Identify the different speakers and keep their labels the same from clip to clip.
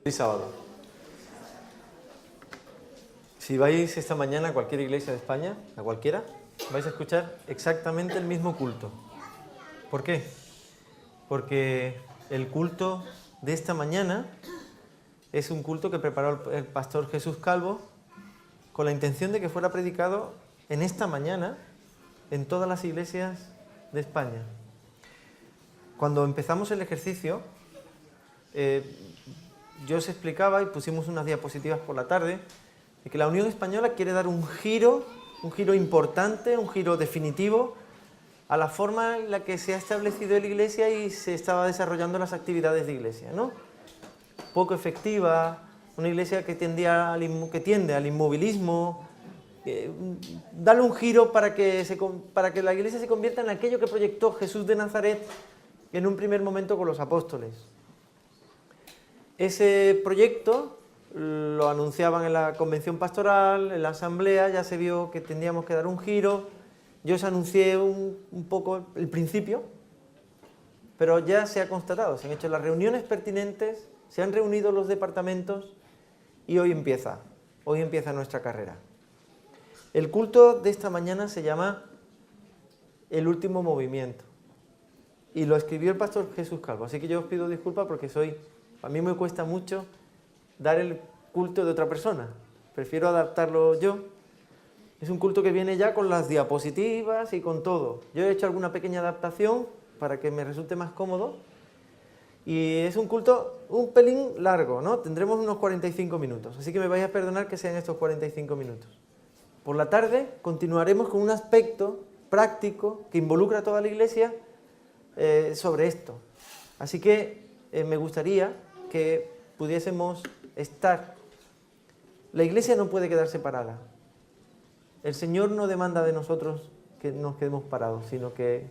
Speaker 1: Y sábado. Si vais esta mañana a cualquier iglesia de España, a cualquiera, vais a escuchar exactamente el mismo culto. ¿Por qué? Porque el culto de esta mañana es un culto que preparó el pastor Jesús Calvo con la intención de que fuera predicado en esta mañana en todas las iglesias de España. Cuando empezamos el ejercicio, yo os explicaba y pusimos unas diapositivas por la tarde de que la Unión Española quiere dar un giro importante, un giro definitivo a la forma en la que se ha establecido la Iglesia y se estaba desarrollando las actividades de Iglesia, ¿no? Poco efectiva, una Iglesia que tiende al inmovilismo, darle un giro para que la Iglesia se convierta en aquello que proyectó Jesús de Nazaret en un primer momento con los apóstoles. Ese proyecto lo anunciaban en la convención pastoral, en la asamblea, ya se vio que tendríamos que dar un giro. Yo os anuncié un poco el principio, pero ya se ha constatado, se han hecho las reuniones pertinentes, se han reunido los departamentos y hoy empieza nuestra carrera. El culto de esta mañana se llama El Último Movimiento y lo escribió el pastor Jesús Calvo, así que yo os pido disculpas porque a mí me cuesta mucho dar el culto de otra persona, prefiero adaptarlo yo. Es un culto que viene ya con las diapositivas y con todo. Yo he hecho alguna pequeña adaptación para que me resulte más cómodo y es un culto un pelín largo, ¿no? Tendremos unos 45 minutos, así que me vais a perdonar que sean estos 45 minutos. Por la tarde continuaremos con un aspecto práctico que involucra a toda la Iglesia sobre esto. Así que me gustaría que pudiésemos estar. La Iglesia no puede quedar separada. El Señor no demanda de nosotros que nos quedemos parados, sino que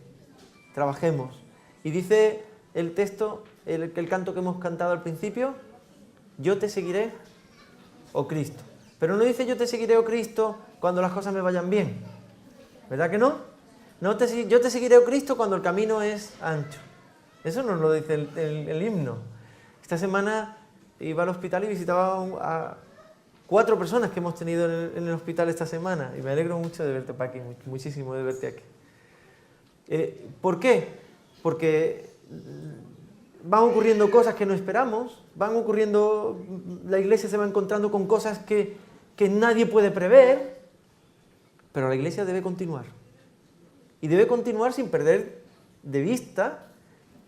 Speaker 1: trabajemos. Y dice el texto, el canto que hemos cantado al principio, yo te seguiré, oh Cristo. Pero no dice yo te seguiré, oh Cristo, cuando las cosas me vayan bien. ¿Verdad que no? Yo te seguiré, oh Cristo, cuando el camino es ancho. Eso nos lo dice el himno. Esta semana iba al hospital y visitaba a 4 personas que hemos tenido en el hospital esta semana y me alegro mucho de verte, Paqui, muchísimo de verte aquí. ¿Por qué? Porque van ocurriendo cosas que no esperamos, la Iglesia se va encontrando con cosas que nadie puede prever, pero la Iglesia debe continuar. Y debe continuar sin perder de vista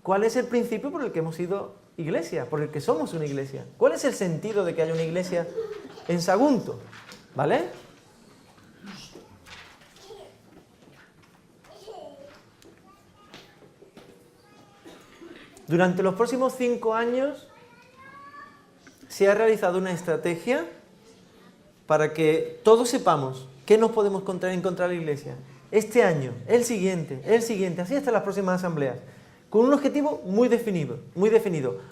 Speaker 1: cuál es el principio por el que hemos sido Iglesia, por el que somos una Iglesia. ¿Cuál es el sentido de que haya una Iglesia en Sagunto? ¿Vale? Durante los próximos 5 años se ha realizado una estrategia para que todos sepamos qué nos podemos encontrar en la Iglesia. Este año, el siguiente, así hasta las próximas asambleas. Con un objetivo muy definido.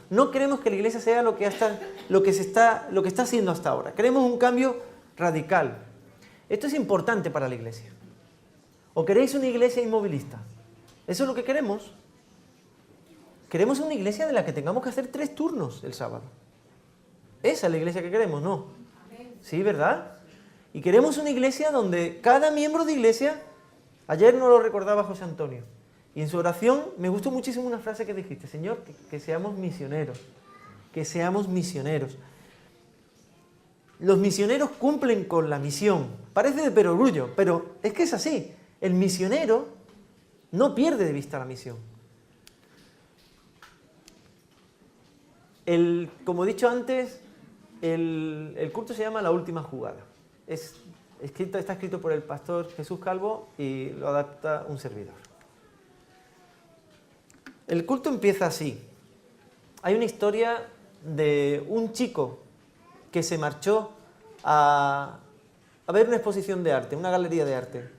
Speaker 1: No queremos que la Iglesia sea lo que está haciendo hasta ahora. Queremos un cambio radical. Esto es importante para la Iglesia. ¿O queréis una Iglesia inmovilista? ¿Eso es lo que queremos? Queremos una Iglesia de la que tengamos que hacer 3 turnos el sábado. Esa es la Iglesia que queremos, ¿no? Sí, ¿verdad? Y queremos una Iglesia donde cada miembro de Iglesia, ayer nos lo recordaba José Antonio, y en su oración me gustó muchísimo una frase que dijiste, Señor, que seamos misioneros, Los misioneros cumplen con la misión, parece de perogrullo, pero es que es así. El misionero no pierde de vista la misión. Como he dicho antes, el culto se llama La Última Jugada. Está escrito por el pastor Jesús Calvo y lo adapta un servidor. El culto empieza así. Hay una historia de un chico que se marchó a ver una exposición de arte, una galería de arte.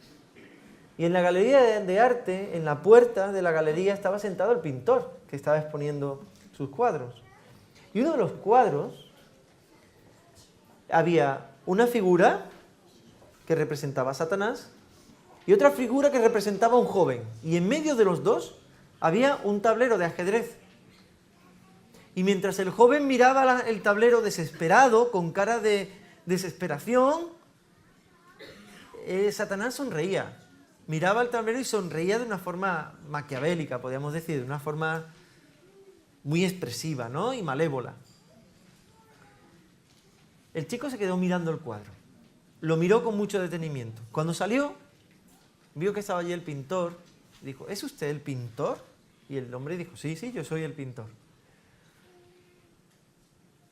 Speaker 1: Y en la galería de arte, en la puerta de la galería, estaba sentado el pintor que estaba exponiendo sus cuadros. Y uno de los cuadros había una figura que representaba a Satanás y otra figura que representaba a un joven. Y en medio de los dos había un tablero de ajedrez. Y mientras el joven miraba el tablero desesperado, con cara de desesperación, Satanás sonreía. Miraba el tablero y sonreía de una forma maquiavélica, podríamos decir, de una forma muy expresiva, ¿no? Y malévola. El chico se quedó mirando el cuadro. Lo miró con mucho detenimiento. Cuando salió, vio que estaba allí el pintor. Dijo, ¿es usted el pintor? Y el hombre dijo, sí, yo soy el pintor.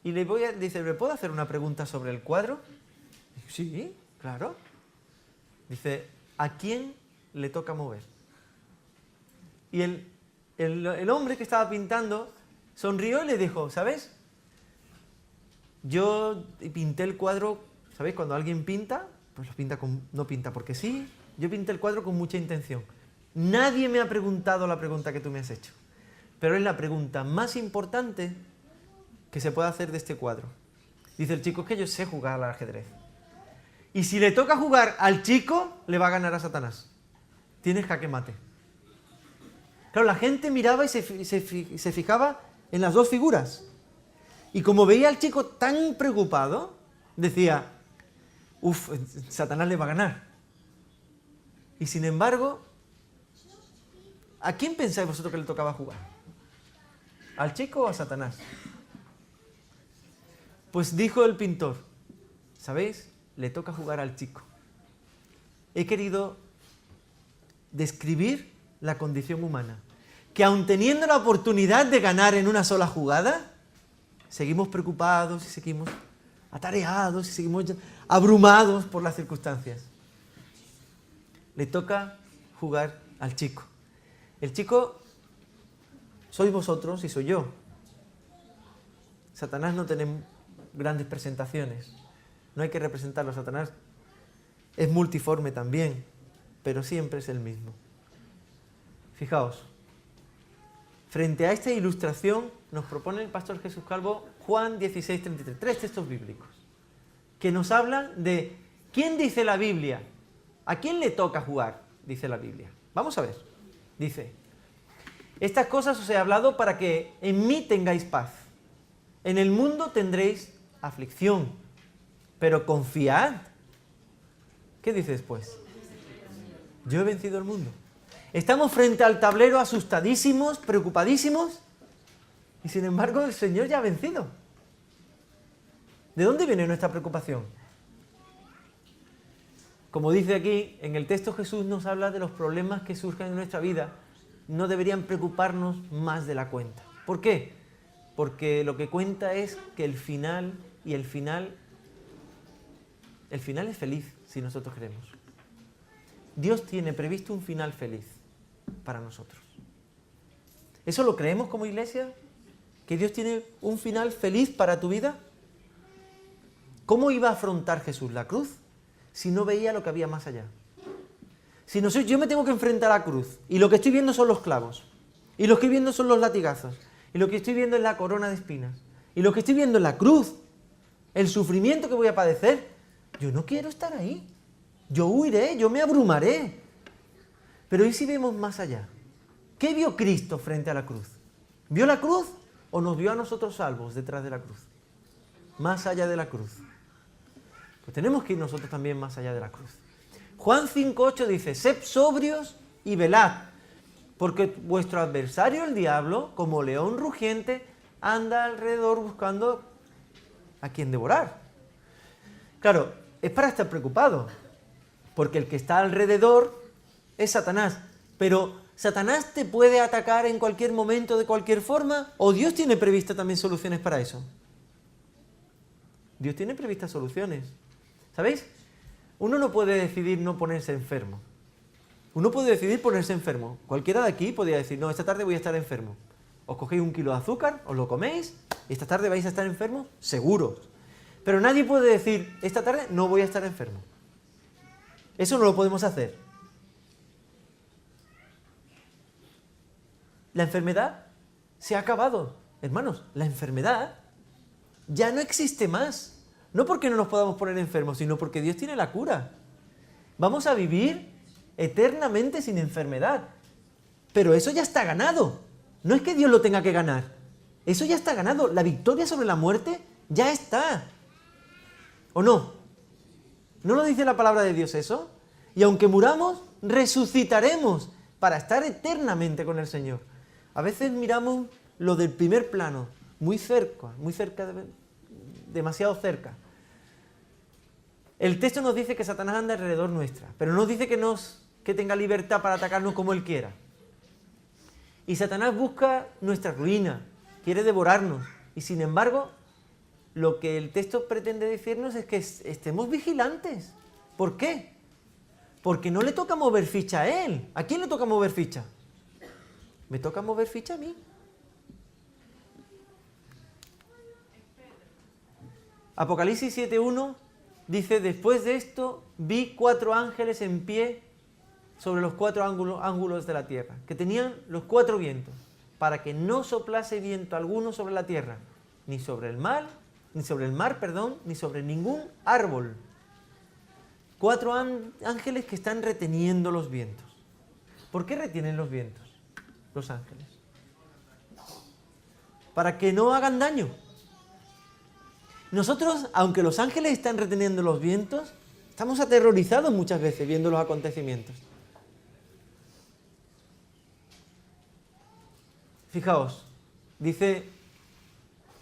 Speaker 1: Y dice, ¿le puedo hacer una pregunta sobre el cuadro? Dijo, sí, claro. Dice, ¿a quién le toca mover? Y el hombre que estaba pintando sonrió y le dijo, ¿sabes? Yo pinté el cuadro, ¿sabéis? Cuando alguien pinta, pues lo pinta no pinta porque sí. Yo pinté el cuadro con mucha intención. Nadie me ha preguntado la pregunta que tú me has hecho, pero es la pregunta más importante que se puede hacer de este cuadro. Dice el chico, es que yo sé jugar al ajedrez. Y si le toca jugar al chico, le va a ganar a Satanás. Tiene jaque mate. Claro, la gente miraba y se fijaba en las dos figuras. Y como veía al chico tan preocupado, decía, Satanás le va a ganar. Y sin embargo, ¿a quién pensáis vosotros que le tocaba jugar? ¿Al chico o a Satanás? Pues dijo el pintor, ¿sabéis? Le toca jugar al chico. He querido describir la condición humana, que aun teniendo la oportunidad de ganar en una sola jugada, seguimos preocupados y seguimos atareados y seguimos abrumados por las circunstancias. Le toca jugar al chico. El chico sois vosotros y soy yo. Satanás no tiene grandes presentaciones. No hay que representarlo. Satanás es multiforme también, pero siempre es el mismo. Fijaos, frente a esta ilustración nos propone el pastor Jesús Calvo Juan 16:33, 3 textos bíblicos, que nos hablan de quién dice la Biblia, a quién le toca jugar, dice la Biblia. Vamos a ver, dice, estas cosas os he hablado para que en mí tengáis paz. En el mundo tendréis aflicción, pero confiad. ¿Qué dice después? Yo he vencido el mundo. Estamos frente al tablero asustadísimos, preocupadísimos, y sin embargo el Señor ya ha vencido. ¿De dónde viene nuestra preocupación? Como dice aquí, en el texto Jesús nos habla de los problemas que surgen en nuestra vida. No deberían preocuparnos más de la cuenta. ¿Por qué? Porque lo que cuenta es que el final es feliz si nosotros queremos. Dios tiene previsto un final feliz para nosotros. ¿Eso lo creemos como iglesia? ¿Que Dios tiene un final feliz para tu vida? ¿Cómo iba a afrontar Jesús la cruz si no veía lo que había más allá? Si no soy, yo me tengo que enfrentar a la cruz y lo que estoy viendo son los clavos, y lo que estoy viendo son los latigazos, y lo que estoy viendo es la corona de espinas, y lo que estoy viendo es la cruz, el sufrimiento que voy a padecer. Yo no quiero estar ahí. Yo huiré, yo me abrumaré. Pero ¿y si vemos más allá? ¿Qué vio Cristo frente a la cruz? ¿Vio la cruz o nos vio a nosotros salvos detrás de la cruz? Más allá de la cruz. Pues tenemos que ir nosotros también más allá de la cruz. Juan 5:8 dice, sed sobrios y velad, porque vuestro adversario el diablo, como león rugiente, anda alrededor buscando a quien devorar. Claro, es para estar preocupado, porque el que está alrededor es Satanás, pero ¿Satanás te puede atacar en cualquier momento, de cualquier forma? ¿O Dios tiene previstas también soluciones para eso? Dios tiene previstas soluciones. ¿Sabéis? Uno no puede decidir no ponerse enfermo. Uno puede decidir ponerse enfermo. Cualquiera de aquí podría decir, no, esta tarde voy a estar enfermo. Os cogéis 1 kilo de azúcar, os lo coméis, y esta tarde vais a estar enfermos, seguros. Pero nadie puede decir, esta tarde no voy a estar enfermo. Eso no lo podemos hacer. La enfermedad se ha acabado. Hermanos, la enfermedad ya no existe más. No porque no nos podamos poner enfermos, sino porque Dios tiene la cura. Vamos a vivir eternamente sin enfermedad. Pero eso ya está ganado. No es que Dios lo tenga que ganar. Eso ya está ganado. La victoria sobre la muerte ya está. ¿O no? ¿No lo dice la palabra de Dios eso? Y aunque muramos, resucitaremos para estar eternamente con el Señor. A veces miramos lo del primer plano, muy cerca, demasiado cerca. El texto nos dice que Satanás anda alrededor nuestra, pero no nos dice que tenga libertad para atacarnos como él quiera. Y Satanás busca nuestra ruina, quiere devorarnos. Y sin embargo, lo que el texto pretende decirnos es que estemos vigilantes. ¿Por qué? Porque no le toca mover ficha a él. ¿A quién le toca mover ficha? Me toca mover ficha a mí. Apocalipsis 7:1 dice, después de esto vi 4 ángeles en pie sobre los 4 ángulos de la tierra, que tenían los 4 vientos, para que no soplase viento alguno sobre la tierra, ni sobre el mar, ni sobre ningún árbol. 4 ángeles que están reteniendo los vientos. ¿Por qué retienen los vientos los ángeles? Para que no hagan daño. Nosotros, aunque los ángeles están reteniendo los vientos, estamos aterrorizados muchas veces viendo los acontecimientos. Fijaos, dice,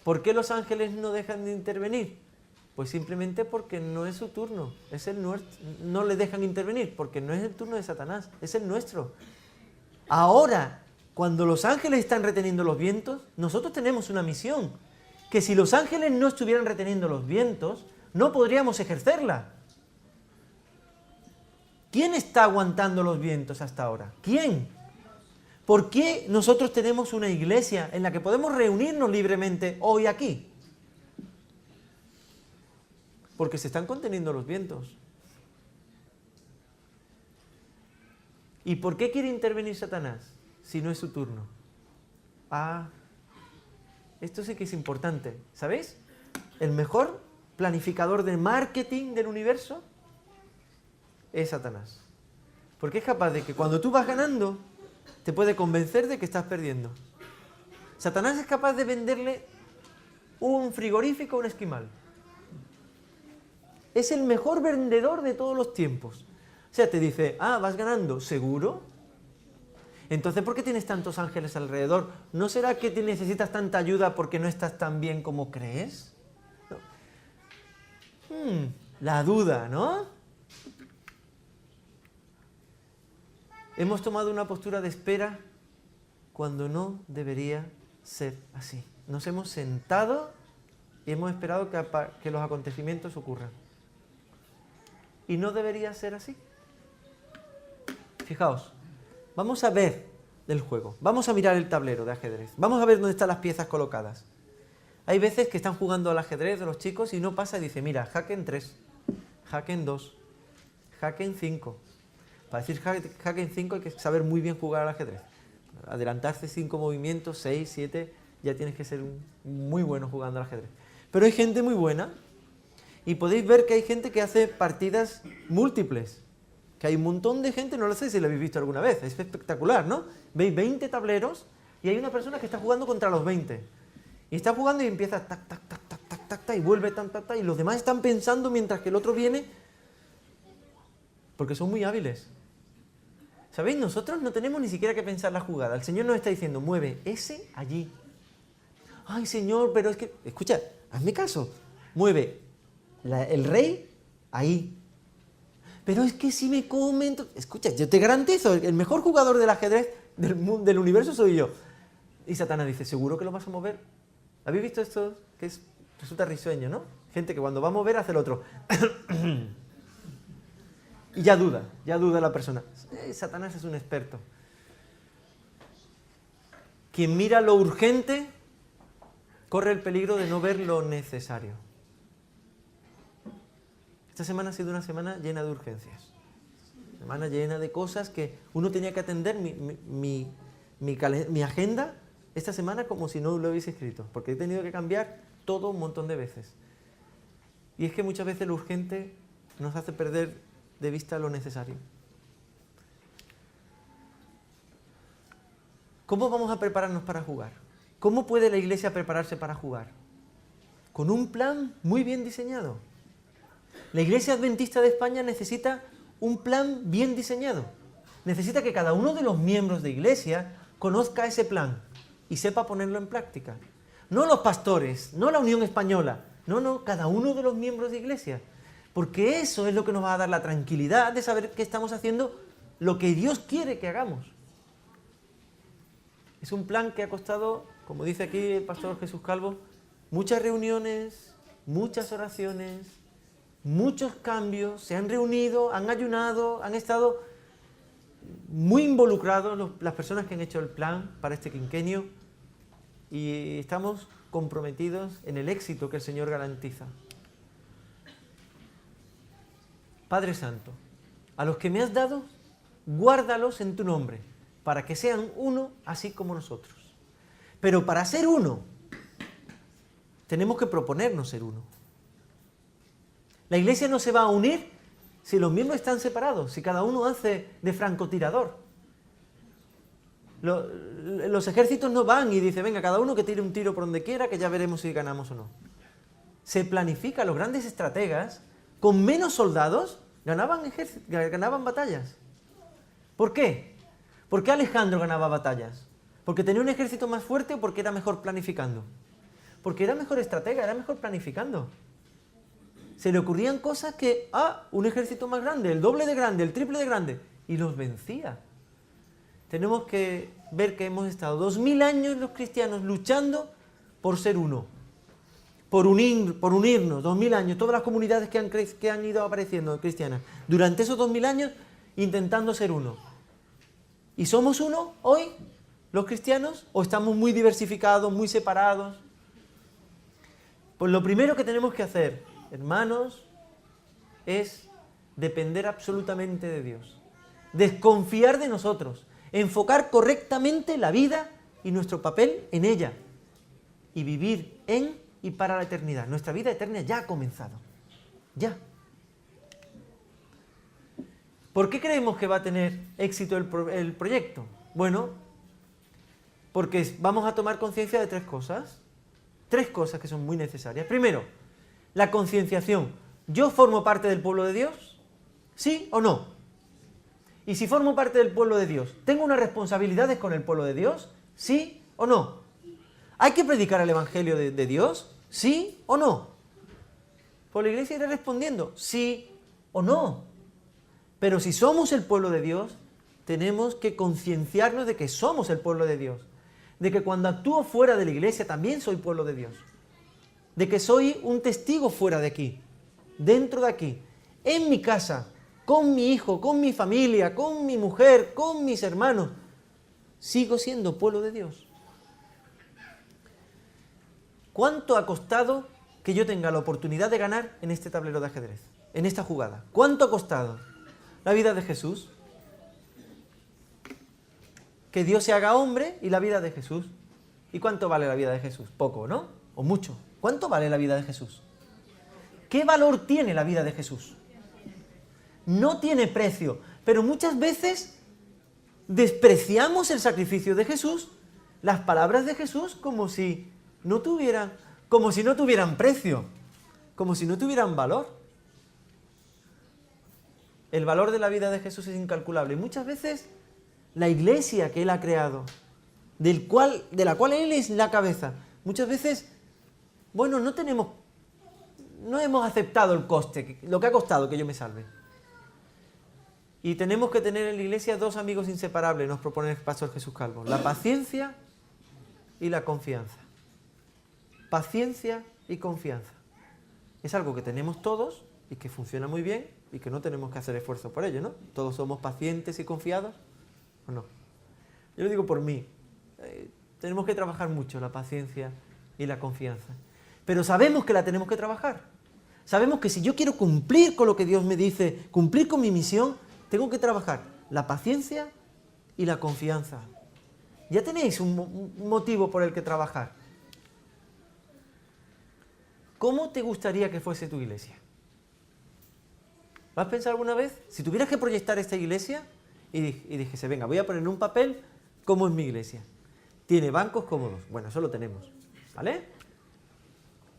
Speaker 1: ¿por qué los ángeles no dejan de intervenir? Pues simplemente porque no es su turno, es el nuestro. No le dejan intervenir porque no es el turno de Satanás, es el nuestro. Ahora, cuando los ángeles están reteniendo los vientos, nosotros tenemos una misión, que si los ángeles no estuvieran reteniendo los vientos, no podríamos ejercerla. ¿Quién está aguantando los vientos hasta ahora? ¿Quién? ¿Por qué nosotros tenemos una iglesia en la que podemos reunirnos libremente hoy aquí? Porque se están conteniendo los vientos. ¿Y por qué quiere intervenir Satanás si no es su turno? Esto sí que es importante. ¿Sabéis? El mejor planificador de marketing del universo es Satanás. Porque es capaz de que cuando tú vas ganando, te puede convencer de que estás perdiendo. Satanás es capaz de venderle un frigorífico a un esquimal. Es el mejor vendedor de todos los tiempos. O sea, te dice, vas ganando, ¿seguro? Entonces, ¿por qué tienes tantos ángeles alrededor? ¿No será que te necesitas tanta ayuda porque no estás tan bien como crees? No. La duda, ¿no? Hemos tomado una postura de espera cuando no debería ser así. Nos hemos sentado y hemos esperado que los acontecimientos ocurran. Y no debería ser así. Fijaos, vamos a ver el juego, vamos a mirar el tablero de ajedrez, vamos a ver dónde están las piezas colocadas. Hay veces que están jugando al ajedrez de los chicos y no pasa y dice, mira, jaque en 3, jaque en 2, jaque en 5. Para decir jaque en 5 hay que saber muy bien jugar al ajedrez. Adelantarse 5 movimientos, 6, 7, ya tienes que ser muy bueno jugando al ajedrez. Pero hay gente muy buena y podéis ver que hay gente que hace partidas múltiples. Que hay un montón de gente, no lo sé si lo habéis visto alguna vez, es espectacular, ¿no? Veis 20 tableros y hay una persona que está jugando contra los 20. Y está jugando y empieza tac, tac, tac, tac, tac, tac, tac, y vuelve tac, tac, tac, y los demás están pensando mientras que el otro viene, porque son muy hábiles. ¿Sabéis? Nosotros no tenemos ni siquiera que pensar la jugada. El Señor nos está diciendo, mueve ese allí. Ay, Señor, pero es que, escucha, hazme caso, mueve el rey ahí. Pero es que si me comen... Escucha, yo te garantizo, el mejor jugador del ajedrez del universo soy yo. Y Satanás dice, ¿seguro que lo vas a mover? ¿Habéis visto esto? Que resulta risueño, ¿no? Gente que cuando va a mover hace el otro. Y ya duda la persona. Satanás es un experto. Quien mira lo urgente corre el peligro de no ver lo necesario. Esta semana ha sido una semana llena de urgencias. Semana llena de cosas que uno tenía que atender. Mi agenda esta semana como si no lo hubiese escrito, porque he tenido que cambiar todo un montón de veces. Y es que muchas veces lo urgente nos hace perder de vista lo necesario. ¿Cómo vamos a prepararnos para jugar? ¿Cómo puede la iglesia prepararse para jugar? Con un plan muy bien diseñado. La Iglesia Adventista de España necesita un plan bien diseñado. Necesita que cada uno de los miembros de iglesia conozca ese plan y sepa ponerlo en práctica. No los pastores, no la Unión Española, no, cada uno de los miembros de iglesia. Porque eso es lo que nos va a dar la tranquilidad de saber que estamos haciendo lo que Dios quiere que hagamos. Es un plan que ha costado, como dice aquí el pastor Jesús Calvo, muchas reuniones, muchas oraciones, muchos cambios, se han reunido, han ayunado, han estado muy involucrados las personas que han hecho el plan para este quinquenio y estamos comprometidos en el éxito que el Señor garantiza. Padre Santo, a los que me has dado, guárdalos en tu nombre, para que sean uno así como nosotros. Pero para ser uno, tenemos que proponernos ser uno. La iglesia no se va a unir si los miembros están separados, si cada uno hace de francotirador. Los ejércitos no van y dicen, venga, cada uno que tire un tiro por donde quiera, que ya veremos si ganamos o no. Se planifica, los grandes estrategas, con menos soldados, ganaban batallas. ¿Por qué? ¿Por qué Alejandro ganaba batallas? ¿Porque tenía un ejército más fuerte o porque era mejor planificando? Porque era mejor estratega, era mejor planificando. Se le ocurrían cosas que, un ejército más grande, el doble de grande, el triple de grande, y los vencía. Tenemos que ver que hemos estado 2000 años los cristianos luchando por ser uno, por unirnos, 2000 años, todas las comunidades que han ido apareciendo cristianas, durante esos 2000 años intentando ser uno. ¿Y somos uno hoy, los cristianos, o estamos muy diversificados, muy separados? Pues lo primero que tenemos que hacer, hermanos, es depender absolutamente de Dios, desconfiar de nosotros, enfocar correctamente la vida y nuestro papel en ella y vivir en y para la eternidad. Nuestra vida eterna ya ha comenzado, ya. ¿Por qué creemos que va a tener éxito el proyecto? Bueno, porque vamos a tomar conciencia de tres cosas que son muy necesarias. Primero, la concienciación. ¿Yo formo parte del pueblo de Dios? ¿Sí o no? Y si formo parte del pueblo de Dios, ¿tengo unas responsabilidades con el pueblo de Dios? ¿Sí o no? ¿Hay que predicar el Evangelio de Dios? ¿Sí o no? Pues la iglesia irá respondiendo, sí o no. Pero si somos el pueblo de Dios, tenemos que concienciarnos de que somos el pueblo de Dios. De que cuando actúo fuera de la iglesia también soy pueblo de Dios. De que soy un testigo fuera de aquí, dentro de aquí, en mi casa, con mi hijo, con mi familia, con mi mujer, con mis hermanos. Sigo siendo pueblo de Dios. ¿Cuánto ha costado que yo tenga la oportunidad de ganar en este tablero de ajedrez, en esta jugada? ¿Cuánto ha costado? La vida de Jesús. Que Dios se haga hombre y la vida de Jesús. ¿Y cuánto vale la vida de Jesús? Poco, ¿no? ¿O mucho? ¿Cuánto vale la vida de Jesús? ¿Qué valor tiene la vida de Jesús? No tiene precio, pero muchas veces despreciamos el sacrificio de Jesús, las palabras de Jesús, como si no tuvieran precio, como si no tuvieran valor. El valor de la vida de Jesús es incalculable. Y muchas veces la iglesia que Él ha creado, de la cual Él es la cabeza, muchas veces, bueno, no hemos aceptado el coste, lo que ha costado que yo me salve. Y tenemos que tener en la iglesia dos amigos inseparables, nos propone el pastor Jesús Calvo: la paciencia y la confianza. Paciencia y confianza. Es algo que tenemos todos y que funciona muy bien y que no tenemos que hacer esfuerzo por ello, ¿no? Todos somos pacientes y confiados, ¿o no? Yo lo digo por mí. Tenemos que trabajar mucho la paciencia y la confianza. Pero sabemos que la tenemos que trabajar. Sabemos que si yo quiero cumplir con lo que Dios me dice, cumplir con mi misión, tengo que trabajar la paciencia y la confianza. Ya tenéis un motivo por el que trabajar. ¿Cómo te gustaría que fuese tu iglesia? ¿Lo has pensado alguna vez? Si tuvieras que proyectar esta iglesia y dijese, venga, voy a poner en un papel cómo es mi iglesia. tiene bancos cómodos. Bueno, eso lo tenemos, ¿vale?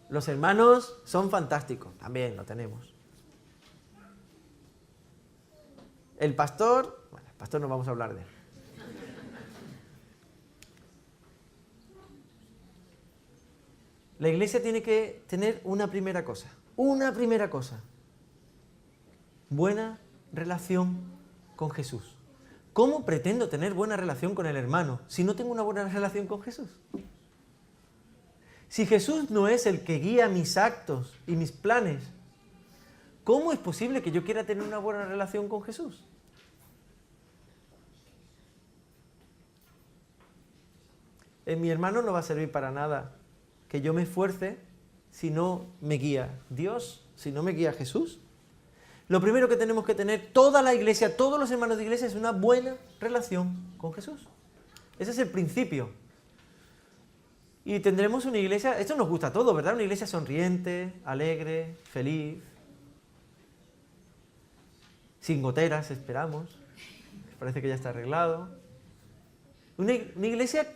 Speaker 1: Los hermanos son fantásticos, también lo tenemos. El pastor, bueno, el pastor no vamos a hablar de él. La iglesia tiene que tener una primera cosa, buena relación con Jesús. ¿Cómo pretendo tener buena relación con el hermano si no tengo una buena relación con Jesús? Si Jesús no es el que guía mis actos y mis planes, ¿cómo es posible que yo quiera tener una buena relación con Jesús? En mi hermano no va a servir para nada que yo me esfuerce si no me guía Dios, si no me guía Jesús. Lo primero que tenemos que tener, toda la iglesia, todos los hermanos de iglesia, es una buena relación con Jesús. Ese es el principio. Y tendremos una iglesia, esto nos gusta a todos, ¿verdad? Una iglesia sonriente, alegre, feliz, sin goteras, esperamos. Parece que ya está arreglado. Una iglesia...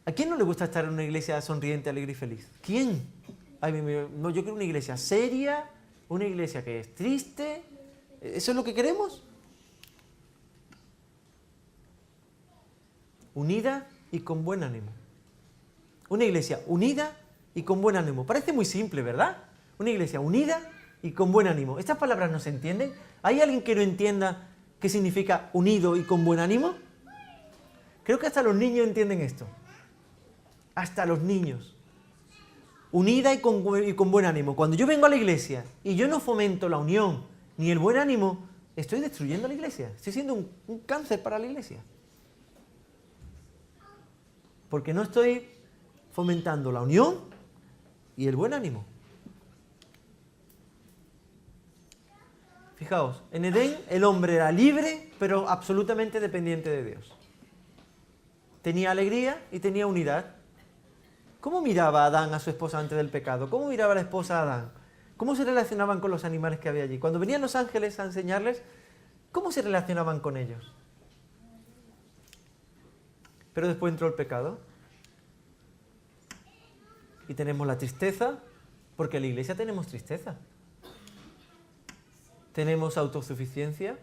Speaker 1: ¿A quién no le gusta estar en una iglesia sonriente, alegre y feliz? ¿Quién? Ay, no, yo quiero una iglesia seria, una iglesia que es triste. ¿Eso es lo que queremos? Unida y con buen ánimo. Una iglesia unida y con buen ánimo. Parece muy simple, ¿verdad? Una iglesia unida y con buen ánimo. ¿Estas palabras no se entienden? ¿Hay alguien que no entienda qué significa unido y con buen ánimo? Creo que hasta los niños entienden esto. Hasta los niños. Unida y con buen ánimo. Cuando yo vengo a la iglesia y yo no fomento la unión ni el buen ánimo, estoy destruyendo la iglesia. Estoy siendo un cáncer para la iglesia. Porque no estoy fomentando la unión y el buen ánimo. Fijaos, en Edén el hombre era libre, pero absolutamente dependiente de Dios. Tenía alegría y tenía unidad. ¿Cómo miraba Adán a su esposa antes del pecado? ¿Cómo miraba la esposa a Adán? ¿Cómo se relacionaban con los animales que había allí? Cuando venían los ángeles a enseñarles, ¿cómo se relacionaban con ellos? Pero después entró el pecado. Y tenemos la tristeza, porque en la iglesia tenemos tristeza. Tenemos autosuficiencia.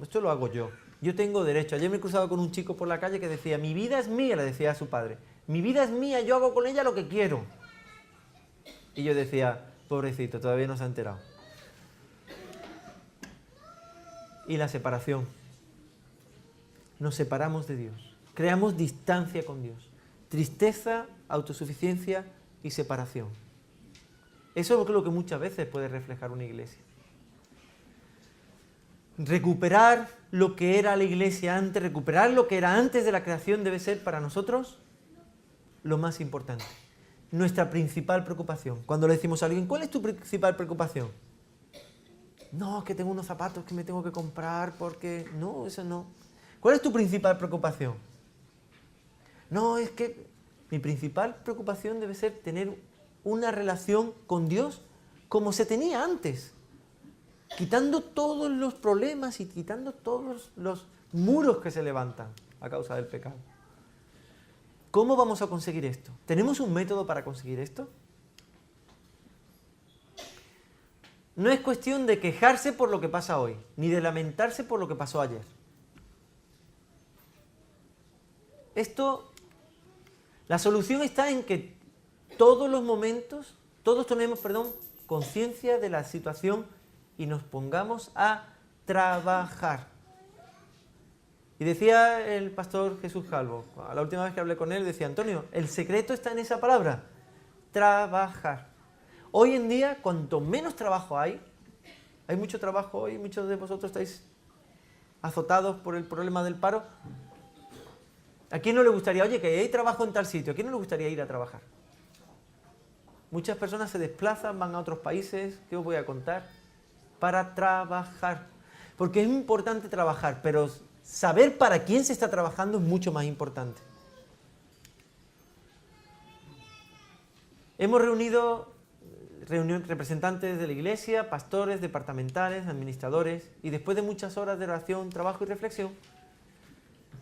Speaker 1: Esto lo hago yo. Yo tengo derecho. Ayer me he cruzado con un chico por la calle que decía, mi vida es mía, le decía a su padre. Mi vida es mía, yo hago con ella lo que quiero. Y yo decía, pobrecito, todavía no se ha enterado. Y la separación. Nos separamos de Dios. Creamos distancia con Dios. Tristeza, autosuficiencia y separación. Eso es lo que muchas veces puede reflejar una iglesia. Recuperar lo que era la iglesia antes, recuperar lo que era antes de la creación debe ser para nosotros lo más importante. Nuestra principal preocupación. Cuando le decimos a alguien, ¿cuál es tu principal preocupación? No, es que tengo unos zapatos que me tengo que comprar porque... No, eso no. ¿Cuál es tu principal preocupación? No, es que mi principal preocupación debe ser tener una relación con Dios como se tenía antes. Quitando todos los problemas y quitando todos los muros que se levantan a causa del pecado. ¿Cómo vamos a conseguir esto? ¿Tenemos un método para conseguir esto? No es cuestión de quejarse por lo que pasa hoy, ni de lamentarse por lo que pasó ayer. La solución está en que todos los momentos, todos tenemos, conciencia de la situación y nos pongamos a trabajar. Y decía el pastor Jesús Calvo, la última vez que hablé con él, decía, Antonio, el secreto está en esa palabra, trabajar. Hoy en día, cuanto menos trabajo hay mucho trabajo hoy, muchos de vosotros estáis azotados por el problema del paro. ¿A quién no le gustaría, oye, que hay trabajo en tal sitio? ¿A quién no le gustaría ir a trabajar? Muchas personas se desplazan, van a otros países, ¿qué os voy a contar? Para trabajar. Porque es importante trabajar, pero saber para quién se está trabajando es mucho más importante. Hemos reunido representantes de la iglesia, pastores, departamentales, administradores, y después de muchas horas de oración, trabajo y reflexión,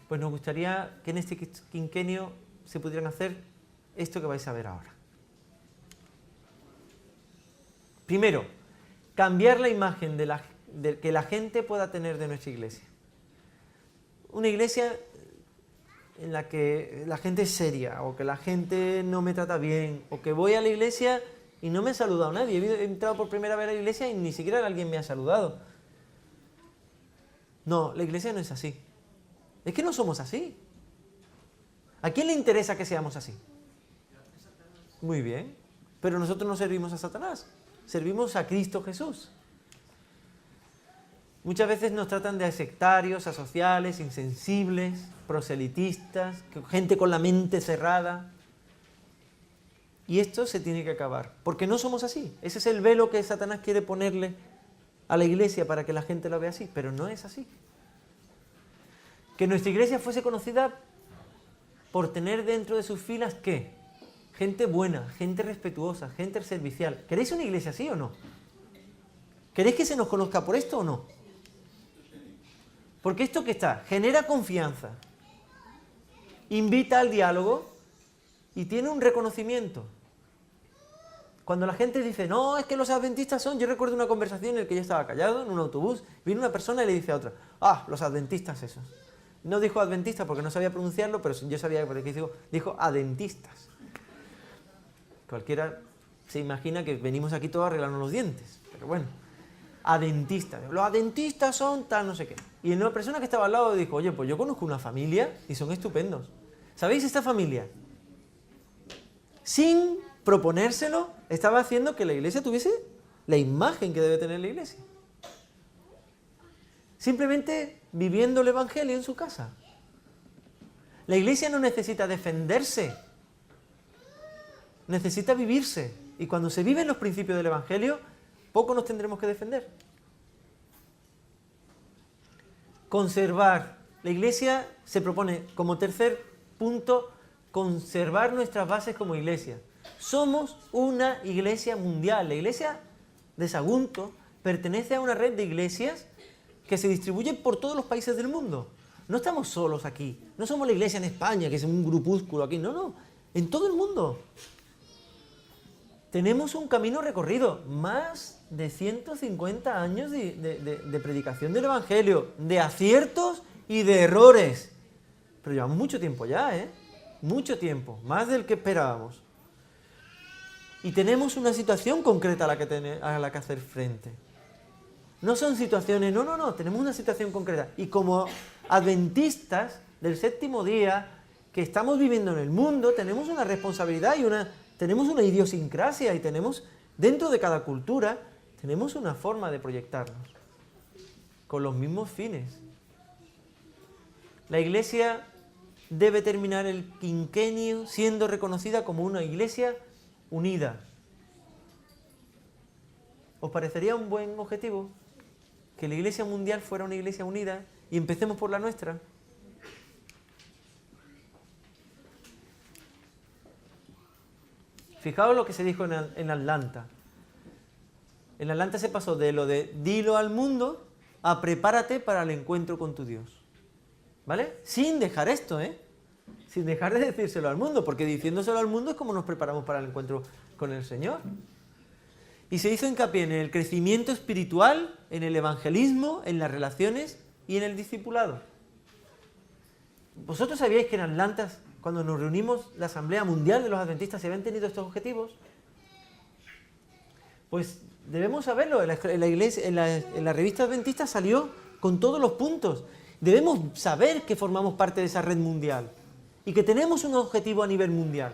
Speaker 1: pues nos gustaría que en este quinquenio se pudieran hacer esto que vais a ver ahora. Primero, cambiar la imagen que la gente pueda tener de nuestra iglesia. Una iglesia en la que la gente es seria, o que la gente no me trata bien, o que voy a la iglesia y no me ha saludado nadie. He entrado por primera vez a la iglesia y ni siquiera alguien me ha saludado. No, la iglesia no es así. Es que no somos así. ¿A quién le interesa que seamos así? Muy bien, pero nosotros no servimos a Satanás, servimos a Cristo Jesús. Muchas veces nos tratan de sectarios, asociales, insensibles, proselitistas, gente con la mente cerrada. Y esto se tiene que acabar, porque no somos así. Ese es el velo que Satanás quiere ponerle a la iglesia para que la gente lo vea así, pero no es así. Que nuestra iglesia fuese conocida por tener dentro de sus filas, ¿qué? Gente buena, gente respetuosa, gente servicial. ¿Queréis una iglesia así o no? ¿Queréis que se nos conozca por esto o no? Porque esto que está, genera confianza, invita al diálogo y tiene un reconocimiento. Cuando la gente dice, no, es que los adventistas son... Yo recuerdo una conversación en la que yo estaba callado en un autobús, vino una persona y le dice a otra, los adventistas esos. No dijo adventista porque no sabía pronunciarlo, pero yo sabía que dijo adentistas. Cualquiera se imagina que venimos aquí todos a arreglarnos los dientes, pero bueno, adentistas. Los adentistas son tal no sé qué. Y una persona que estaba al lado dijo, oye, pues yo conozco una familia y son estupendos. ¿Sabéis esta familia? Sin proponérselo, estaba haciendo que la iglesia tuviese la imagen que debe tener la iglesia. Simplemente viviendo el evangelio en su casa. La iglesia no necesita defenderse, necesita vivirse. Y cuando se viven los principios del evangelio, poco nos tendremos que defender. Conservar. La iglesia se propone como tercer punto, conservar nuestras bases como iglesia. Somos una iglesia mundial. La iglesia de Sagunto pertenece a una red de iglesias que se distribuyen por todos los países del mundo. No estamos solos aquí. No somos la iglesia en España, que es un grupúsculo aquí. No, no. En todo el mundo. Tenemos un camino recorrido. Más de 150 años de predicación del evangelio. De aciertos y de errores. Pero llevamos mucho tiempo ya, ¿eh? Mucho tiempo. Más del que esperábamos. Y tenemos una situación concreta a la que hacer frente. No son situaciones, no, tenemos una situación concreta. Y como adventistas del séptimo día, que estamos viviendo en el mundo, tenemos una responsabilidad y tenemos una idiosincrasia y tenemos, dentro de cada cultura, tenemos una forma de proyectarnos, con los mismos fines. La iglesia debe terminar el quinquenio siendo reconocida como una iglesia unida. ¿Os parecería un buen objetivo? Que la iglesia mundial fuera una iglesia unida y empecemos por la nuestra. Fijaos lo que se dijo en Atlanta. En Atlanta se pasó de lo de dilo al mundo a prepárate para el encuentro con tu Dios. ¿Vale? Sin dejar esto, sin dejar de decírselo al mundo, porque diciéndoselo al mundo es como nos preparamos para el encuentro con el Señor. Y se hizo hincapié en el crecimiento espiritual, en el evangelismo, en las relaciones y en el discipulado. ¿Vosotros sabíais que en Atlanta, cuando nos reunimos, la Asamblea Mundial de los Adventistas, se habían tenido estos objetivos? Pues debemos saberlo. En la revista Adventista salió con todos los puntos. Debemos saber que formamos parte de esa red mundial y que tenemos un objetivo a nivel mundial.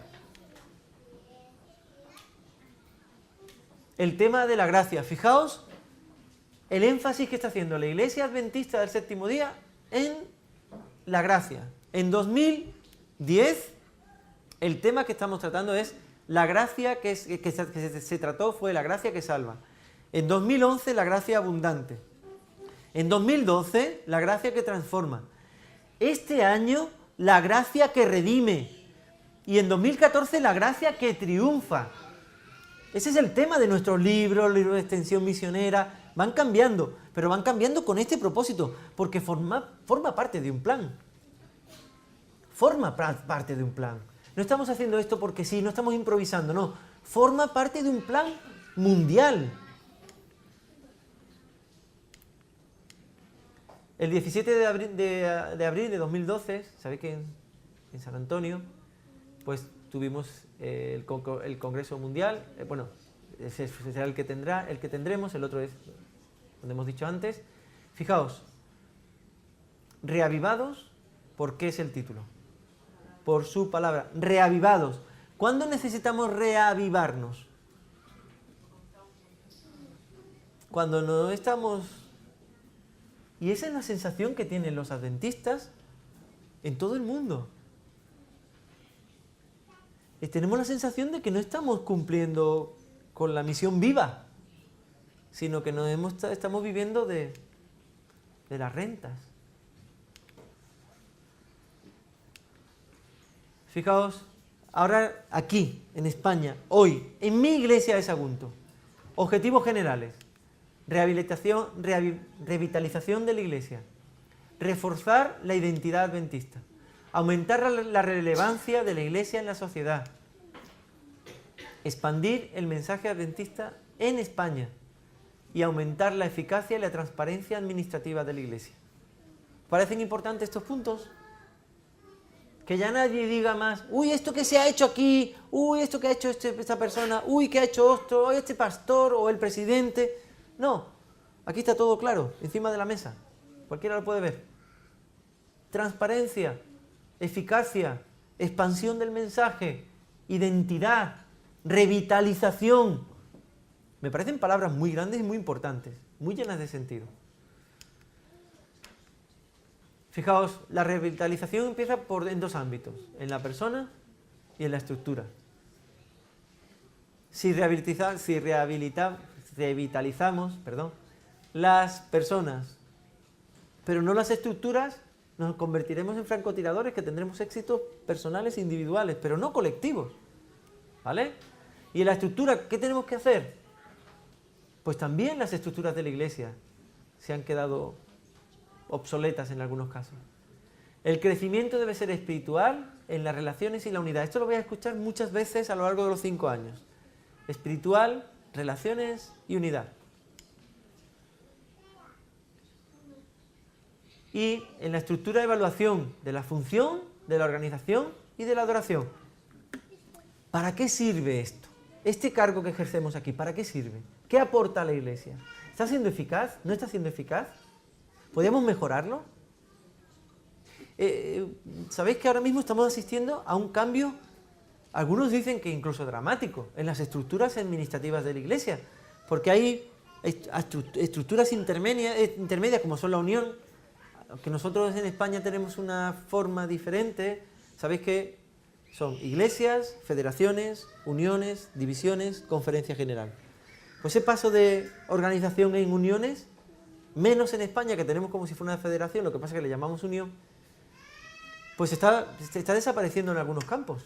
Speaker 1: El tema de la gracia. Fijaos el énfasis que está haciendo la Iglesia Adventista del Séptimo Día en la gracia. En 2010, el tema que estamos tratando es la gracia que se trató fue la gracia que salva. En 2011, la gracia abundante. En 2012, la gracia que transforma. Este año, la gracia que redime. Y en 2014, la gracia que triunfa. Ese es el tema de nuestros libros de extensión misionera. Van cambiando, pero van cambiando con este propósito, porque forma parte de un plan. forma parte de un plan. No estamos haciendo esto porque sí, no estamos improvisando, no. Forma parte de un plan mundial. El 17 de abril de 2012, ¿sabéis que en San Antonio, pues tuvimos el Congreso Mundial? Bueno, ese será el que tendremos, el otro es, donde hemos dicho antes. Fijaos, reavivados, ¿por qué es el título? Por su palabra, reavivados. ¿Cuándo necesitamos reavivarnos? Cuando no estamos... Y esa es la sensación que tienen los adventistas en todo el mundo. Y tenemos la sensación de que no estamos cumpliendo con la misión viva, sino que estamos viviendo de las rentas. Fijaos, ahora aquí, en España, hoy, en mi iglesia de Sagunto, objetivos generales: revitalización de la iglesia, reforzar la identidad adventista, aumentar la relevancia de la iglesia en la sociedad, expandir el mensaje adventista en España y aumentar la eficacia y la transparencia administrativa de la iglesia. ¿Parecen importantes estos puntos? Que ya nadie diga más, uy, esto que se ha hecho aquí, uy, esto que ha hecho esta persona, uy, que ha hecho esto, este pastor o el presidente. No, aquí está todo claro, encima de la mesa. Cualquiera lo puede ver. Transparencia, eficacia, expansión del mensaje, identidad, revitalización. Me parecen palabras muy grandes y muy importantes, muy llenas de sentido. Fijaos, la revitalización empieza en dos ámbitos, en la persona y en la estructura. Si revitalizamos las personas, pero no las estructuras, nos convertiremos en francotiradores que tendremos éxitos personales e individuales, pero no colectivos. ¿Vale? Y en la estructura, ¿qué tenemos que hacer? Pues también las estructuras de la iglesia se han quedado obsoletas en algunos casos. El crecimiento debe ser espiritual en las relaciones y la unidad. Esto lo voy a escuchar muchas veces a lo largo de los 5 años. Espiritual, relaciones y unidad. Y en la estructura de evaluación de la función, de la organización y de la adoración. ¿Para qué sirve esto? Este cargo que ejercemos aquí, ¿para qué sirve? ¿Qué aporta a la iglesia? ¿Está siendo eficaz? ¿No está siendo eficaz? ¿Podríamos mejorarlo? ¿Sabéis que ahora mismo estamos asistiendo a un cambio, algunos dicen que incluso dramático, en las estructuras administrativas de la iglesia? Porque hay estructuras intermedias como son la unión, que nosotros en España tenemos una forma diferente. Sabéis que son iglesias, federaciones, uniones, divisiones, conferencia general. Pues ese paso de organización en uniones, menos en España, que tenemos como si fuera una federación, lo que pasa es que le llamamos unión, pues está desapareciendo en algunos campos.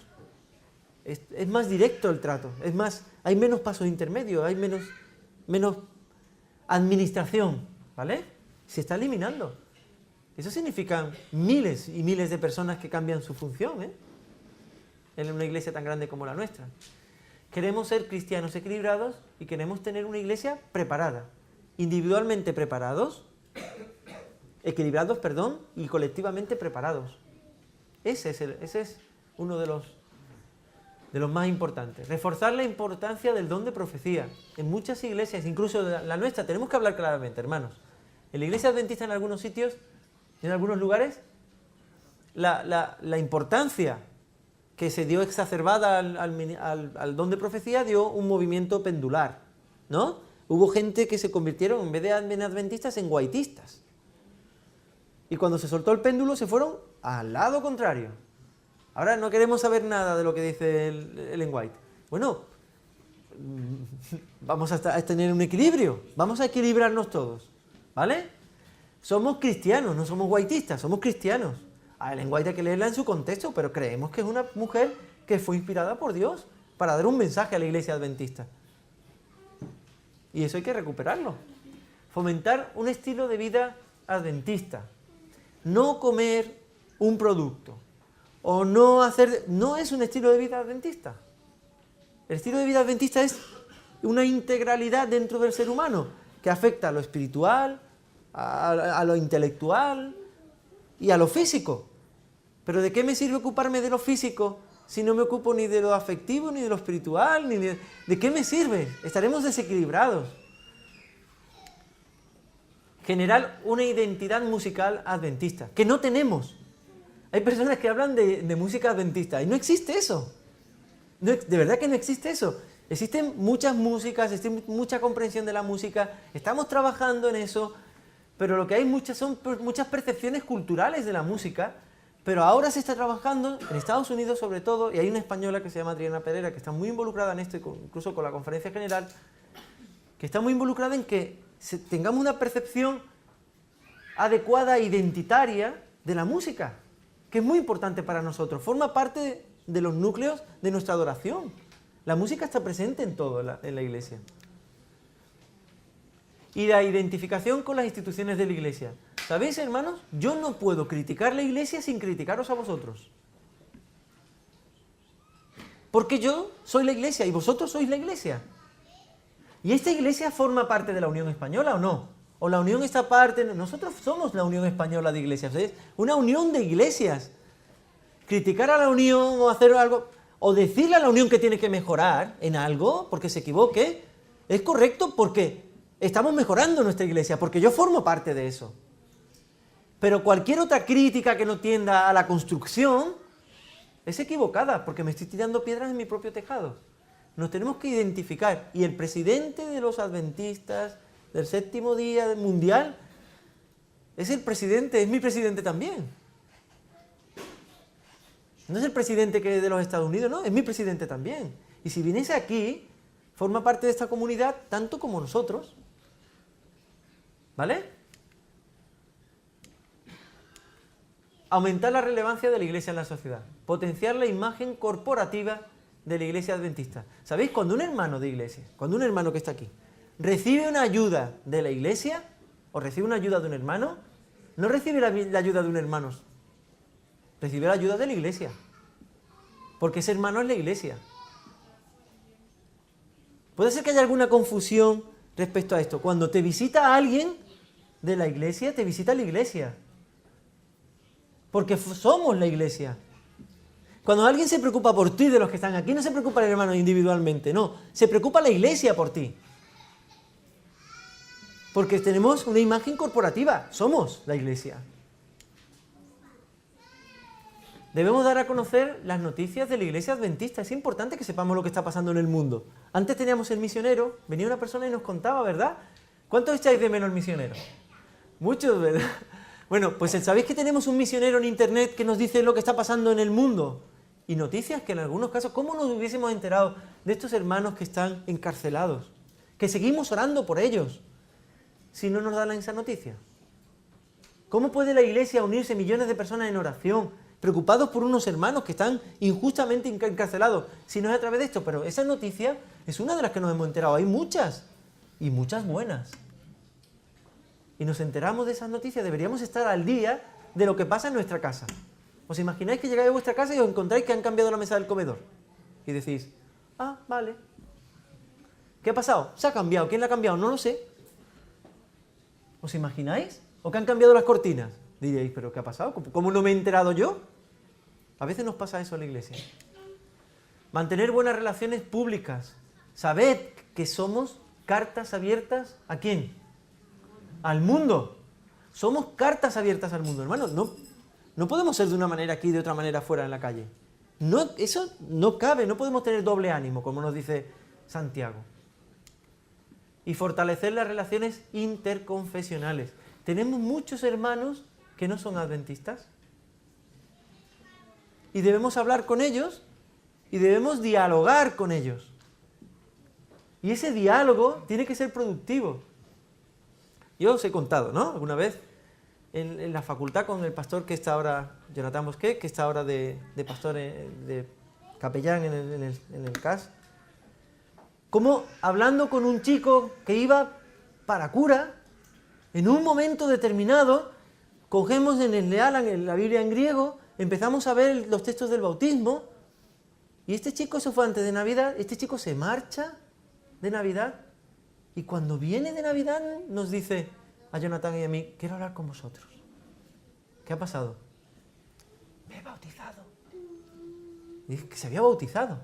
Speaker 1: Es más directo el trato, es más, hay menos pasos intermedios, hay menos administración, ¿vale? Se está eliminando. Eso significa miles y miles de personas que cambian su función, en una iglesia tan grande como la nuestra. Queremos ser cristianos equilibrados y queremos tener una iglesia preparada. Individualmente preparados, equilibrados, y colectivamente preparados. Ese es uno de los más importantes. Reforzar la importancia del don de profecía. En muchas iglesias, incluso la nuestra, tenemos que hablar claramente, hermanos. En la iglesia adventista, en algunos sitios, en algunos lugares, la importancia que se dio exacerbada al don de profecía dio un movimiento pendular, ¿no? Hubo gente que se convirtieron, en vez de adventistas, en guaitistas. Y cuando se soltó el péndulo, se fueron al lado contrario. Ahora no queremos saber nada de lo que dice el Ellen White. Bueno, vamos a tener un equilibrio, vamos a equilibrarnos todos, ¿vale? Somos cristianos, no somos guaitistas, somos cristianos. A Ellen White hay que leerla en su contexto, pero creemos que es una mujer que fue inspirada por Dios para dar un mensaje a la iglesia adventista. Y eso hay que recuperarlo. Fomentar un estilo de vida adventista. No comer un producto o no hacer... No es un estilo de vida adventista. El estilo de vida adventista es una integralidad dentro del ser humano que afecta a lo espiritual, a lo intelectual y a lo físico. Pero ¿de qué me sirve ocuparme de lo físico si no me ocupo ni de lo afectivo, ni de lo espiritual, ni ¿de qué me sirve? Estaremos desequilibrados. Generar una identidad musical adventista, que no tenemos. Hay personas que hablan de música adventista y no existe eso. No, de verdad que no existe eso. Existen muchas músicas, existe mucha comprensión de la música, estamos trabajando en eso, pero lo que hay son muchas percepciones culturales de la música, pero ahora se está trabajando, en Estados Unidos sobre todo, y hay una española que se llama Adriana Pereira, que está muy involucrada en esto, incluso con la Conferencia General, que está muy involucrada en que tengamos una percepción adecuada, identitaria de la música, que es muy importante para nosotros, forma parte de los núcleos de nuestra adoración. La música está presente en todo en la Iglesia. Y la identificación con las instituciones de la Iglesia. ¿Sabéis, hermanos? Yo no puedo criticar la Iglesia sin criticaros a vosotros. Porque yo soy la Iglesia y vosotros sois la Iglesia. ¿Y esta Iglesia forma parte de la Unión Española o no? ¿O la Unión está parte? Nosotros somos la Unión Española de Iglesias. Es una unión de iglesias. Criticar a la Unión o hacer algo, o decirle a la Unión que tiene que mejorar en algo, porque se equivoque, es correcto porque estamos mejorando nuestra Iglesia, porque yo formo parte de eso. Pero cualquier otra crítica que no tienda a la construcción es equivocada, porque me estoy tirando piedras en mi propio tejado. Nos tenemos que identificar. Y el presidente de los adventistas del séptimo día mundial es el presidente, es mi presidente también. No es el presidente que de los Estados Unidos, no, es mi presidente también. Y si viniese aquí, forma parte de esta comunidad tanto como nosotros. ¿Vale? Aumentar la relevancia de la Iglesia en la sociedad. Potenciar la imagen corporativa de la Iglesia adventista. ¿Sabéis? Cuando un hermano de Iglesia, cuando un hermano que está aquí, recibe una ayuda de la Iglesia, o recibe una ayuda de un hermano, no recibe la ayuda de un hermano, recibe la ayuda de la Iglesia. Porque ese hermano es la Iglesia. Puede ser que haya alguna confusión respecto a esto. Cuando te visita alguien de la Iglesia, te visita la Iglesia. Porque somos la Iglesia. Cuando alguien se preocupa por ti, de los que están aquí, no se preocupa el hermano individualmente, no. Se preocupa la Iglesia por ti. Porque tenemos una imagen corporativa. Somos la Iglesia. Debemos dar a conocer las noticias de la Iglesia adventista. Es importante que sepamos lo que está pasando en el mundo. Antes teníamos el misionero, venía una persona y nos contaba, ¿verdad? ¿Cuántos echáis de menos el misionero? Muchos, ¿verdad? Bueno, pues ¿sabéis que tenemos un misionero en internet que nos dice lo que está pasando en el mundo? Y noticias que en algunos casos, ¿cómo nos hubiésemos enterado de estos hermanos que están encarcelados? Que seguimos orando por ellos, si no nos dan esa noticia. ¿Cómo puede la Iglesia unirse millones de personas en oración, preocupados por unos hermanos que están injustamente encarcelados, si no es a través de esto? Pero esa noticia es una de las que nos hemos enterado. Hay muchas, y muchas buenas. Y nos enteramos de esas noticias. Deberíamos estar al día de lo que pasa en nuestra casa. ¿Os imagináis que llegáis a vuestra casa y os encontráis que han cambiado la mesa del comedor? Y decís, ah, vale. ¿Qué ha pasado? Se ha cambiado. ¿Quién la ha cambiado? No lo sé. ¿Os imagináis? ¿O que han cambiado las cortinas? Diréis, ¿pero qué ha pasado? ¿Cómo no me he enterado yo? A veces nos pasa eso en la Iglesia. Mantener buenas relaciones públicas. Sabed que somos cartas abiertas, ¿a quién? Al mundo. Somos cartas abiertas al mundo, hermanos. No podemos ser de una manera aquí y de otra manera fuera en la calle. No, eso no cabe, no podemos tener doble ánimo, como nos dice Santiago. Y fortalecer las relaciones interconfesionales. Tenemos muchos hermanos que no son adventistas. Y debemos hablar con ellos y debemos dialogar con ellos. Y ese diálogo tiene que ser productivo. Yo os he contado, ¿no? Alguna vez en la facultad con el pastor que está ahora, Jonathan Bosquet, que está ahora de pastor, de capellán en el CAS, como hablando con un chico que iba para cura, en un momento determinado, cogemos en el Lealan, en la Biblia en griego, empezamos a ver los textos del bautismo, y este chico, eso fue antes de Navidad, este chico se marcha de Navidad, y cuando viene de Navidad nos dice a Jonathan y a mí, quiero hablar con vosotros. ¿Qué ha pasado? Me he bautizado. Y dice que se había bautizado.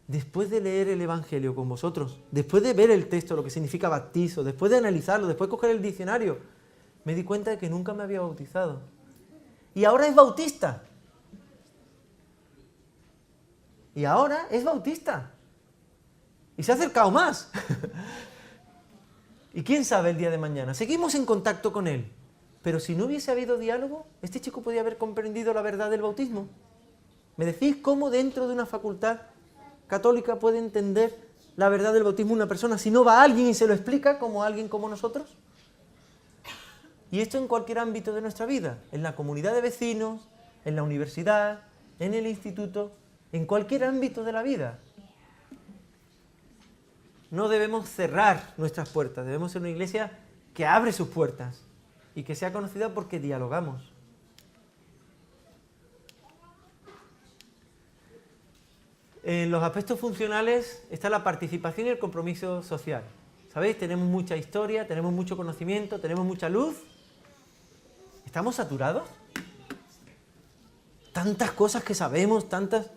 Speaker 1: Después de leer el Evangelio con vosotros, después de ver el texto, lo que significa bautizo, después de analizarlo, después de coger el diccionario, me di cuenta de que nunca me había bautizado. Y ahora es bautista. Y ahora es bautista. Y se ha acercado más. Y quién sabe el día de mañana. Seguimos en contacto con él. Pero si no hubiese habido diálogo, este chico podía haber comprendido la verdad del bautismo. ¿Me decís cómo dentro de una facultad católica puede entender la verdad del bautismo una persona si no va alguien y se lo explica como alguien como nosotros? Y esto en cualquier ámbito de nuestra vida, en la comunidad de vecinos, en la universidad, en el instituto, en cualquier ámbito de la vida. No debemos cerrar nuestras puertas, debemos ser una iglesia que abre sus puertas y que sea conocida porque dialogamos. En los aspectos funcionales está la participación y el compromiso social. ¿Sabéis? Tenemos mucha historia, tenemos mucho conocimiento, tenemos mucha luz. ¿Estamos saturados? Tantas cosas que sabemos, tantas...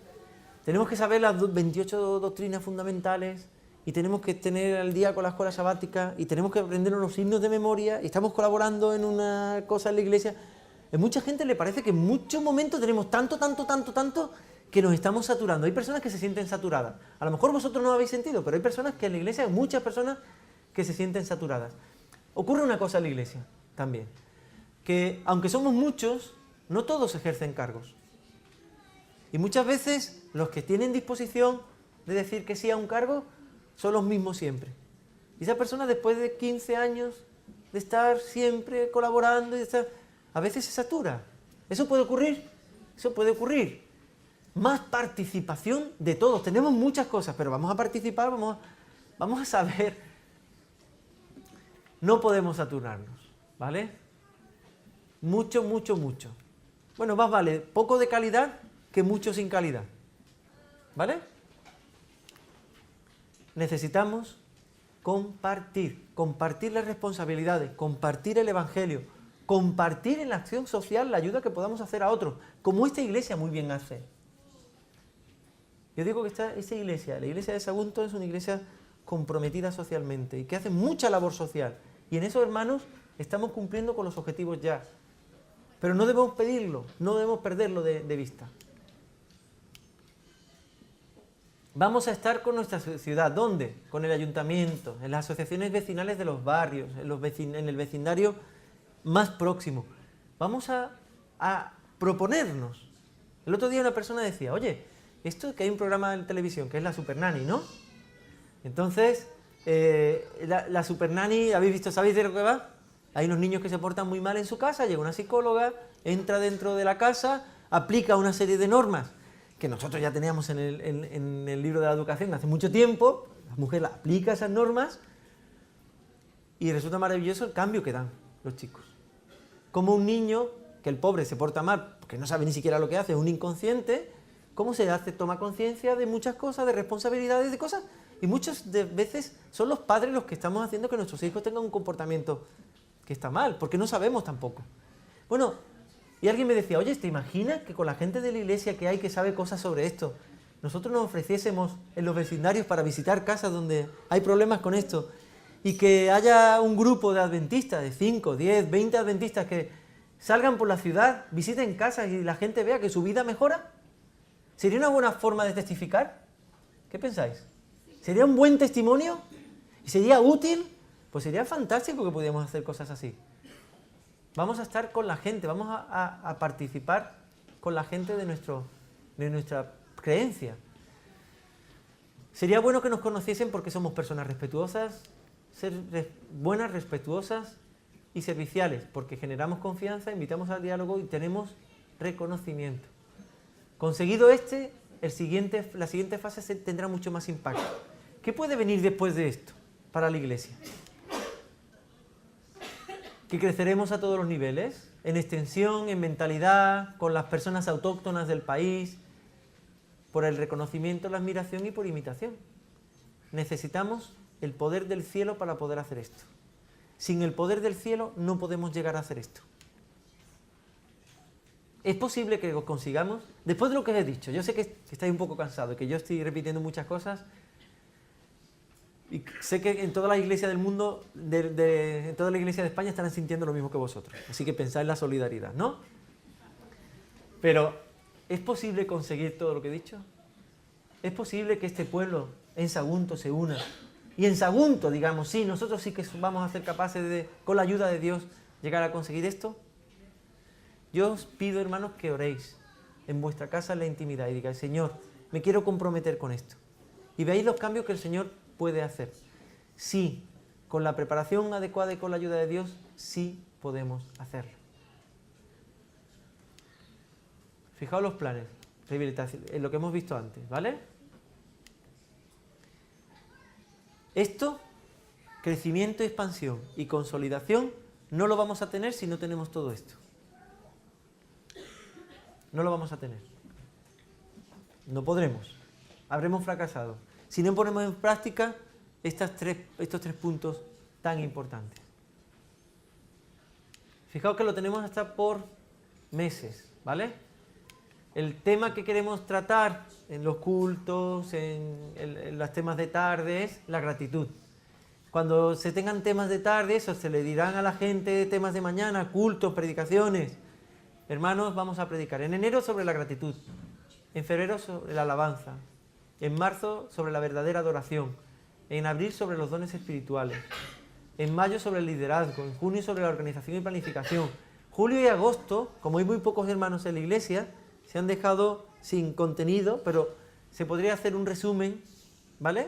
Speaker 1: Tenemos que saber las 28 doctrinas fundamentales y tenemos que tener al día con la escuela sabática y tenemos que aprendernos los himnos de memoria y estamos colaborando en una cosa en la iglesia. A mucha gente le parece que en muchos momentos tenemos tanto que nos estamos saturando. Hay personas que se sienten saturadas. A lo mejor vosotros no lo habéis sentido, pero hay personas que en la iglesia, hay muchas personas que se sienten saturadas. Ocurre una cosa en la iglesia también, que aunque somos muchos, no todos ejercen cargos. Y muchas veces los que tienen disposición de decir que sí a un cargo son los mismos siempre. Y esa persona después de 15 años de estar siempre colaborando, a veces se satura. ¿Eso puede ocurrir? Eso puede ocurrir. Más participación de todos. Tenemos muchas cosas, pero vamos a participar, vamos a saber. No podemos saturarnos, ¿vale? Mucho. Bueno, más vale poco de calidad que mucho sin calidad, ¿vale? Necesitamos compartir las responsabilidades, compartir el Evangelio, compartir en la acción social la ayuda que podamos hacer a otros, como esta iglesia muy bien hace. Yo digo que esta iglesia, la iglesia de Sagunto, es una iglesia comprometida socialmente y que hace mucha labor social. Y en eso, hermanos, estamos cumpliendo con los objetivos ya. Pero no debemos pedirlo, no debemos perderlo de vista. Vamos a estar con nuestra ciudad. ¿Dónde? Con el ayuntamiento, en las asociaciones vecinales de los barrios, en el vecindario más próximo. Vamos a proponernos. El otro día una persona decía, oye, esto que hay un programa en televisión que es la Super Nanny, ¿no? Entonces, la Super Nanny, ¿habéis visto? ¿Sabéis de lo que va? Hay unos niños que se portan muy mal en su casa, llega una psicóloga, entra dentro de la casa, aplica una serie de normas que nosotros ya teníamos en el libro de la educación hace mucho tiempo. La mujer aplica esas normas y resulta maravilloso el cambio que dan los chicos. Como un niño, que el pobre se porta mal, porque no sabe ni siquiera lo que hace, es un inconsciente, cómo se hace, toma conciencia de muchas cosas, de responsabilidades, de cosas, y muchas veces son los padres los que estamos haciendo que nuestros hijos tengan un comportamiento que está mal, porque no sabemos tampoco. Bueno, y alguien me decía, oye, ¿te imaginas que con la gente de la iglesia que hay que sabe cosas sobre esto, nosotros nos ofreciésemos en los vecindarios para visitar casas donde hay problemas con esto y que haya un grupo de adventistas, de 5, 10, 20 adventistas que salgan por la ciudad, visiten casas y la gente vea que su vida mejora? ¿Sería una buena forma de testificar? ¿Qué pensáis? ¿Sería un buen testimonio? ¿Y sería útil? Pues sería fantástico que pudiéramos hacer cosas así. Vamos a estar con la gente, vamos a participar con la gente de nuestra creencia. Sería bueno que nos conociesen porque somos personas respetuosas, buenas, respetuosas y serviciales, porque generamos confianza, invitamos al diálogo y tenemos reconocimiento. Conseguido la siguiente fase tendrá mucho más impacto. ¿Qué puede venir después de esto para la iglesia? Que creceremos a todos los niveles, en extensión, en mentalidad, con las personas autóctonas del país, por el reconocimiento, la admiración y por imitación. Necesitamos el poder del cielo para poder hacer esto. Sin el poder del cielo no podemos llegar a hacer esto. Es posible que lo consigamos, después de lo que os he dicho. Yo sé que estáis un poco cansados y que yo estoy repitiendo muchas cosas. Y sé que en toda la iglesia del mundo, en toda la iglesia de España estarán sintiendo lo mismo que vosotros. Así que pensad en la solidaridad, ¿no? Pero, ¿es posible conseguir todo lo que he dicho? ¿Es posible que este pueblo en Sagunto se una? Y en Sagunto, digamos, sí, nosotros sí que vamos a ser capaces de, con la ayuda de Dios, llegar a conseguir esto. Yo os pido, hermanos, que oréis en vuestra casa en la intimidad y digáis, Señor, me quiero comprometer con esto. Y veáis los cambios que el Señor puede hacer. Sí, con la preparación adecuada y con la ayuda de Dios, sí podemos hacerlo. Fijaos los planes, rehabilitación, en lo que hemos visto antes, ¿vale? Esto, crecimiento, expansión y consolidación, no lo vamos a tener si no tenemos todo esto. No lo vamos a tener. No podremos. Habremos fracasado. Si no ponemos en práctica estos tres puntos tan importantes. Fijaos que lo tenemos hasta por meses, ¿vale? El tema que queremos tratar en los cultos, en los temas de tarde, es la gratitud. Cuando se tengan temas de tarde, eso se le dirán a la gente temas de mañana, cultos, predicaciones. Hermanos, vamos a predicar en enero sobre la gratitud, en febrero sobre la alabanza, en marzo sobre la verdadera adoración, en abril sobre los dones espirituales, en mayo sobre el liderazgo, en junio sobre la organización y planificación. Julio y agosto, como hay muy pocos hermanos en la iglesia, se han dejado sin contenido, pero se podría hacer un resumen, ¿vale?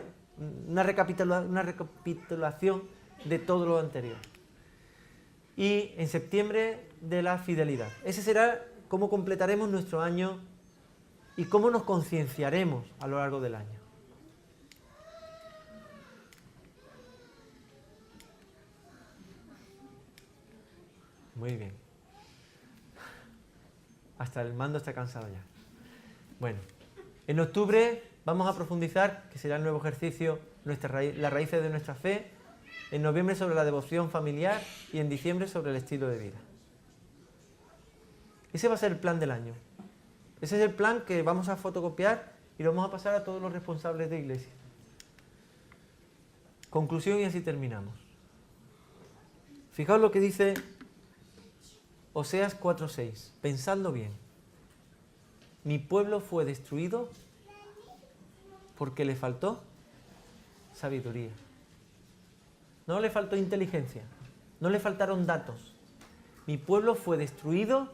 Speaker 1: Una recapitulación de todo lo anterior. Y en septiembre de la fidelidad. Ese será cómo completaremos nuestro año y cómo nos concienciaremos a lo largo del año. Muy bien. Hasta el mando está cansado ya. Bueno, en octubre vamos a profundizar, que será el nuevo ejercicio, las raíces de nuestra fe. En noviembre sobre la devoción familiar y en diciembre sobre el estilo de vida. Ese va a ser el plan del año. Ese es el plan que vamos a fotocopiar y lo vamos a pasar a todos los responsables de iglesia. Conclusión y así terminamos. Fijaos lo que dice Oseas 4:6. Pensadlo bien. Mi pueblo fue destruido porque le faltó sabiduría. No le faltó inteligencia, no le faltaron datos. Mi pueblo fue destruido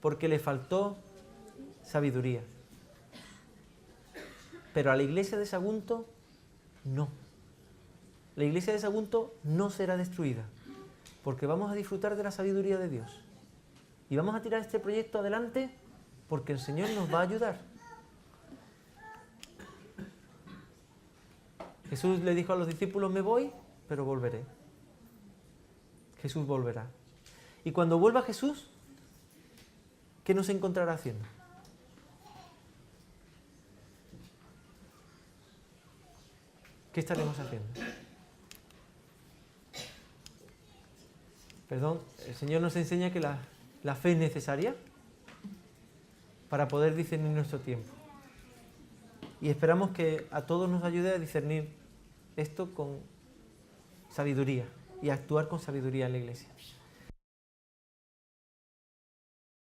Speaker 1: porque le faltó sabiduría. Pero a la iglesia de Sagunto, no. La iglesia de Sagunto no será destruida, porque vamos a disfrutar de la sabiduría de Dios. Y vamos a tirar este proyecto adelante porque el Señor nos va a ayudar. Jesús le dijo a los discípulos, me voy, pero volveré. Jesús volverá. Y cuando vuelva Jesús, ¿qué nos encontrará haciendo? ¿Qué estaremos haciendo? Perdón, el Señor nos enseña que la fe es necesaria para poder discernir nuestro tiempo. Y esperamos que a todos nos ayude a discernir esto con sabiduría y a actuar con sabiduría en la iglesia.